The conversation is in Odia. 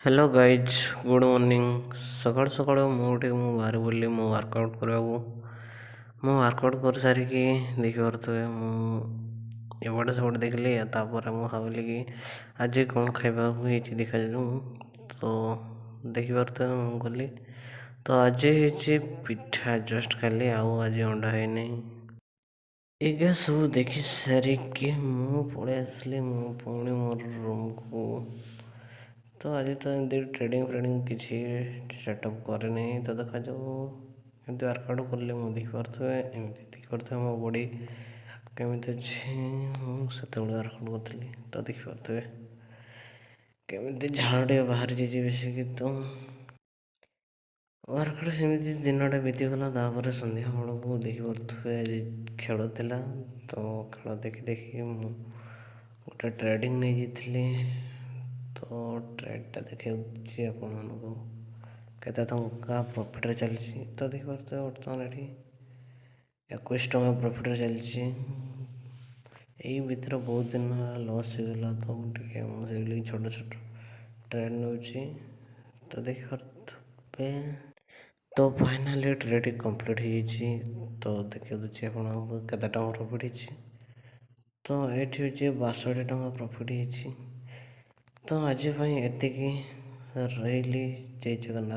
Hello guys, good morning. ସକାଳୁ ସକାଳୁ ମୁଁ ବାହାରି ପଡ଼ିଲି ମୁଁ ୱାର୍କଆଉଟ୍ କରିବାକୁ। ମୁଁ ୱାର୍କଆଉଟ୍ କରିସାରିକି ଦେଖିପାରୁଥିବେ ମୁଁ ଏପଟେ ସେପଟେ ଦେଖିଲି। ତାପରେ ମୁଁ ଭାବିଲି କି ଆଜି କ'ଣ ଖାଇବାକୁ ହେଇଛି ଦେଖାଯାଉ। ତ ଦେଖିପାରୁଥିବେ ମୁଁ ଗଲି, ତ ଆଜି ହେଇଛି ପିଠା ଜଷ୍ଟ ଖାଲି, ଆଉ ଆଜି ଅଣ୍ଡା ହେଇନି। ଏଗା ସବୁ ଦେଖି ସାରିକି ମୁଁ ପଳେଇ ଆସିଲି ମୁଁ ପୁଣି ମୋର ରୁମ୍କୁ। ତ ଆଜି ତ ଏମିତି ଟ୍ରେଡ଼ିଂ କିଛି ସେଟଅପ୍ କରିନି, ତ ଦେଖାଯାଉ। ଏମିତି ୱାର୍କଆଉଟ୍ କଲେ ମୁଁ ଦେଖିପାରୁଥିବେ ମୋ ବଡ଼ି କେମିତି ଅଛି। ମୁଁ ସେତେବେଳେ ୱାର୍କଆଉଟ୍ କରିଥିଲି, ତ ଦେଖିପାରୁଥିବେ କେମିତି ଝାଳ ଟିକେ ବାହାରିଛି ବେଶିକି। ତ ୱାର୍କଆଉଟ୍ ସେମିତି ଦିନଟା ବିତିଗଲା। ତାପରେ ସନ୍ଧ୍ୟା ବେଳକୁ ଦେଖିପାରୁଥିବେ ଆଜି ଖେଳ ଥିଲା, ତ ଖେଳ ଦେଖି ମୁଁ ଗୋଟେ ଟ୍ରେଡ଼ିଂ ନେଇଯାଇଥିଲି। ତ ଟ୍ରେଡ଼ଟା ଦେଖାଉଛି ଆପଣମାନଙ୍କୁ କେତେ ଟଙ୍କା ପ୍ରଫିଟ୍ରେ ଚାଲିଛି। ତ ଦେଖିପାରୁଥିବେ ବର୍ତ୍ତମାନ ଏଠି 21 ଟଙ୍କା ପ୍ରଫିଟ୍ରେ ଚାଲିଛି। ଏଇ ଭିତରେ ବହୁତ ଦିନ ଲସ୍ ହେଇଗଲା, ତ ମୁଁ ସେଇଠି ଛୋଟ ଟ୍ରେଡ଼ ନେଉଛି। ତ ଦେଖିପାରୁଥିବେ, ତ ଫାଇନାଲି ଟ୍ରେଡ଼ କମ୍ପ୍ଲିଟ୍ ହେଇଯାଇଛି। ତ ଦେଖାଉଛି ଆପଣଙ୍କୁ କେତେ ଟଙ୍କା ପ୍ରଫିଟ୍ ହେଇଛି। ତ ଏଇଠି ହେଉଛି 62 ଟଙ୍କା ପ୍ରଫିଟ୍ ହେଇଛି। ତ ଆଜି ପାଇଁ ଏତିକି, ରହିଲି। ଜୟ ଜଗନ୍ନାଥ।